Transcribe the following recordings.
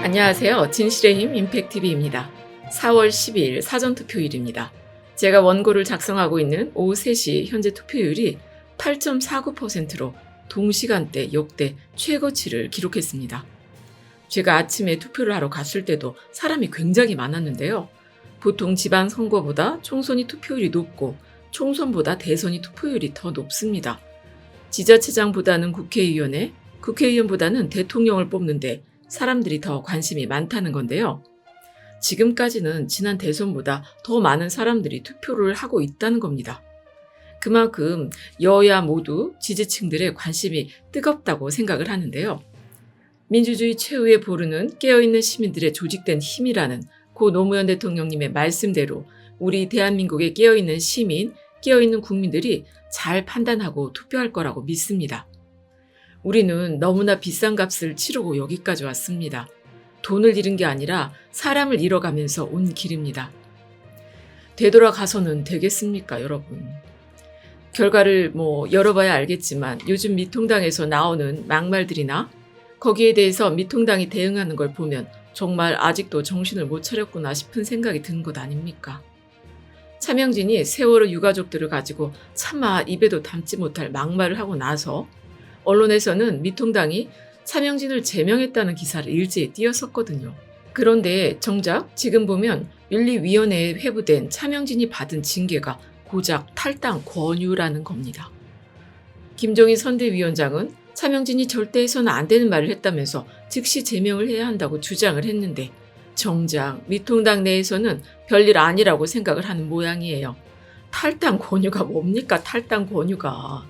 안녕하세요. 진실의 힘 임팩TV입니다. 4월 12일 사전투표일입니다. 제가 원고를 작성하고 있는 오후 3시 현재 투표율이 8.49%로 동시간대 역대 최고치를 기록했습니다. 제가 아침에 투표를 하러 갔을 때도 사람이 굉장히 많았는데요. 보통 지방선거보다 총선이 투표율이 높고 총선보다 대선이 투표율이 더 높습니다. 지자체장보다는 국회의원에, 국회의원보다는 대통령을 뽑는데 사람들이 더 관심이 많다는 건데요. 지금까지는 지난 대선보다 더 많은 사람들이 투표를 하고 있다는 겁니다. 그만큼 여야 모두 지지층들의 관심이 뜨겁다고 생각을 하는데요. 민주주의 최후의 보루는 깨어있는 시민들의 조직된 힘이라는 고 노무현 대통령님의 말씀대로 우리 대한민국의 깨어있는 시민, 깨어있는 국민들이 잘 판단하고 투표할 거라고 믿습니다. 우리는 너무나 비싼 값을 치르고 여기까지 왔습니다. 돈을 잃은 게 아니라 사람을 잃어가면서 온 길입니다. 되돌아가서는 되겠습니까, 여러분? 결과를 열어봐야 알겠지만 요즘 미통당에서 나오는 막말들이나 거기에 대해서 미통당이 대응하는 걸 보면 정말 아직도 정신을 못 차렸구나 싶은 생각이 드는 것 아닙니까? 차명진이 세월호 유가족들을 가지고 차마 입에도 담지 못할 막말을 하고 나서 언론에서는 미통당이 차명진을 제명했다는 기사를 일제히 띄었었거든요. 그런데 정작 지금 보면 윤리위원회에 회부된 차명진이 받은 징계가 고작 탈당 권유라는 겁니다. 김종인 선대위원장은 차명진이 절대 해서는 안 되는 말을 했다면서 즉시 제명을 해야 한다고 주장을 했는데 정작 미통당 내에서는 별일 아니라고 생각을 하는 모양이에요. 탈당 권유가 뭡니까? 탈당 권유가.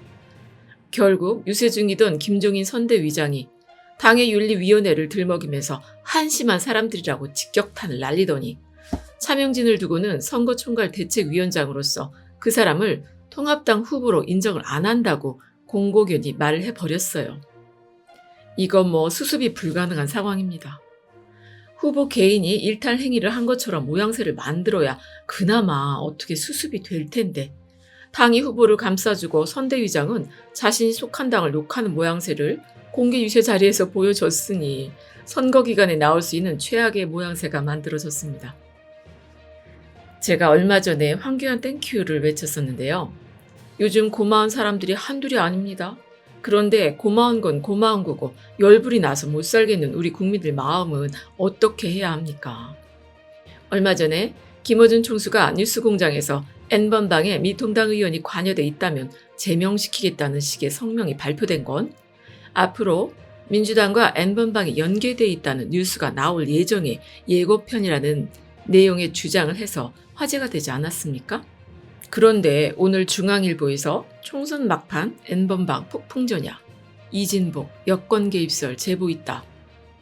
결국 유세 중이던 김종인 선대위장이 당의 윤리위원회를 들먹이면서 한심한 사람들이라고 직격탄을 날리더니 차명진을 두고는 선거총괄 대책위원장으로서 그 사람을 통합당 후보로 인정을 안 한다고 공고견이 말을 해버렸어요. 이건 수습이 불가능한 상황입니다. 후보 개인이 일탈 행위를 한 것처럼 모양새를 만들어야 그나마 어떻게 수습이 될 텐데 당이 후보를 감싸주고 선대위장은 자신이 속한 당을 욕하는 모양새를 공개 유세 자리에서 보여줬으니 선거 기간에 나올 수 있는 최악의 모양새가 만들어졌습니다. 제가 얼마 전에 황교안 땡큐를 외쳤었는데요. 요즘 고마운 사람들이 한둘이 아닙니다. 그런데 고마운 건 고마운 거고 열불이 나서 못 살겠는 우리 국민들 마음은 어떻게 해야 합니까? 얼마 전에 김어준 총수가 뉴스공장에서 N번방에 미통당 의원이 관여돼 있다면 제명시키겠다는 식의 성명이 발표된 건 앞으로 민주당과 N번방이 연계돼 있다는 뉴스가 나올 예정의 예고편이라는 내용의 주장을 해서 화제가 되지 않았습니까? 그런데 오늘 중앙일보에서 총선 막판 N번방 폭풍전야, 이진복 여권 개입설 제보 있다.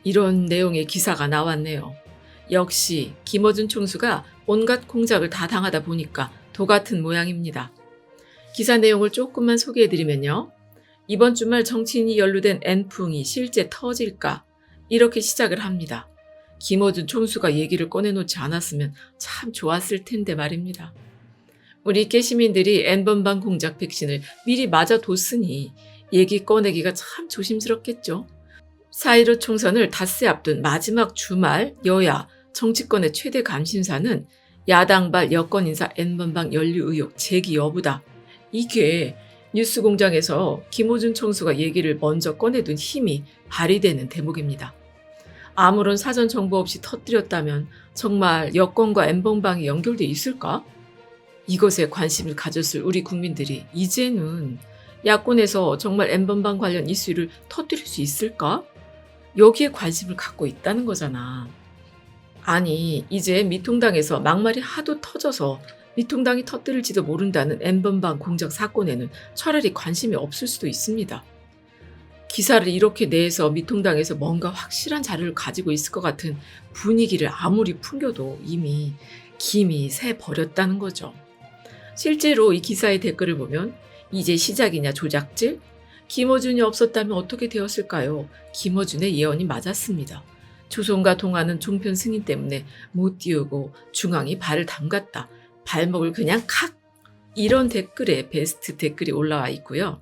이런 내용의 기사가 나왔네요. 역시 김어준 총수가 온갖 공작을 다 당하다 보니까 도 같은 모양입니다. 기사 내용을 조금만 소개해드리면요. 이번 주말 정치인이 연루된 N풍이 실제 터질까? 이렇게 시작을 합니다. 김어준 총수가 얘기를 꺼내놓지 않았으면 참 좋았을 텐데 말입니다. 우리 깨시민들이 N번방 공작 백신을 미리 맞아뒀으니 얘기 꺼내기가 참 조심스럽겠죠. 4.15 총선을 닷새 앞둔 마지막 주말 여야 정치권의 최대 관심사는 야당발 여권 인사 N번방 연루 의혹 제기 여부다. 이게 뉴스공장에서 김어준 총수가 얘기를 먼저 꺼내둔 힘이 발휘되는 대목입니다. 아무런 사전 정보 없이 터뜨렸다면 정말 여권과 N번방이 연결돼 있을까? 이것에 관심을 가졌을 우리 국민들이 이제는 야권에서 정말 N번방 관련 이슈를 터뜨릴 수 있을까? 여기에 관심을 갖고 있다는 거잖아. 아니, 이제 미통당에서 막말이 하도 터져서 미통당이 터뜨릴지도 모른다는 N번방 공작 사건에는 차라리 관심이 없을 수도 있습니다. 기사를 이렇게 내서 미통당에서 뭔가 확실한 자료를 가지고 있을 것 같은 분위기를 아무리 풍겨도 이미 김이 새버렸다는 거죠. 실제로 이 기사의 댓글을 보면 이제 시작이냐 조작질? 김어준이 없었다면 어떻게 되었을까요? 김어준의 예언이 맞았습니다. 조선과 동아는 종편 승인 때문에 못 띄우고 중앙이 발을 담갔다. 발목을 그냥 칵! 이런 댓글에 베스트 댓글이 올라와 있고요.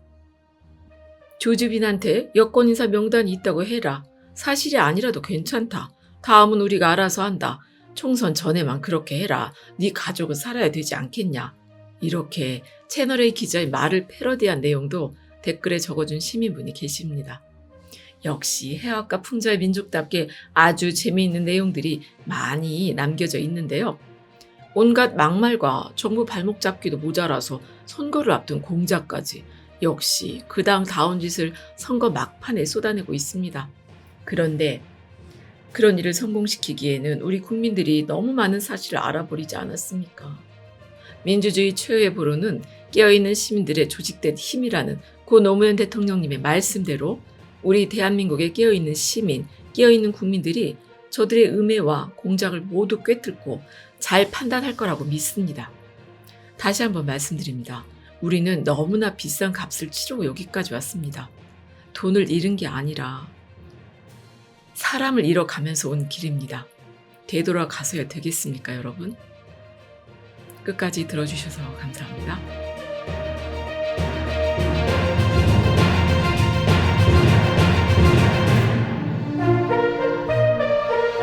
조주빈한테 여권 인사 명단이 있다고 해라. 사실이 아니라도 괜찮다. 다음은 우리가 알아서 한다. 총선 전에만 그렇게 해라. 네 가족은 살아야 되지 않겠냐. 이렇게 채널A 기자의 말을 패러디한 내용도 댓글에 적어준 시민분이 계십니다. 역시 해학과 풍자의 민족답게 아주 재미있는 내용들이 많이 남겨져 있는데요. 온갖 막말과 정부 발목 잡기도 모자라서 선거를 앞둔 공작까지 역시 그 다운 짓을 선거 막판에 쏟아내고 있습니다. 그런데 그런 일을 성공시키기에는 우리 국민들이 너무 많은 사실을 알아버리지 않았습니까? 민주주의 최후의 보루는 깨어있는 시민들의 조직된 힘이라는 고 노무현 대통령님의 말씀대로 우리 대한민국의 깨어있는 시민, 깨어있는 국민들이 저들의 음해와 공작을 모두 꿰뚫고 잘 판단할 거라고 믿습니다. 다시 한번 말씀드립니다. 우리는 너무나 비싼 값을 치르고 여기까지 왔습니다. 돈을 잃은 게 아니라 사람을 잃어가면서 온 길입니다. 되돌아가서야 되겠습니까, 여러분? 끝까지 들어주셔서 감사합니다.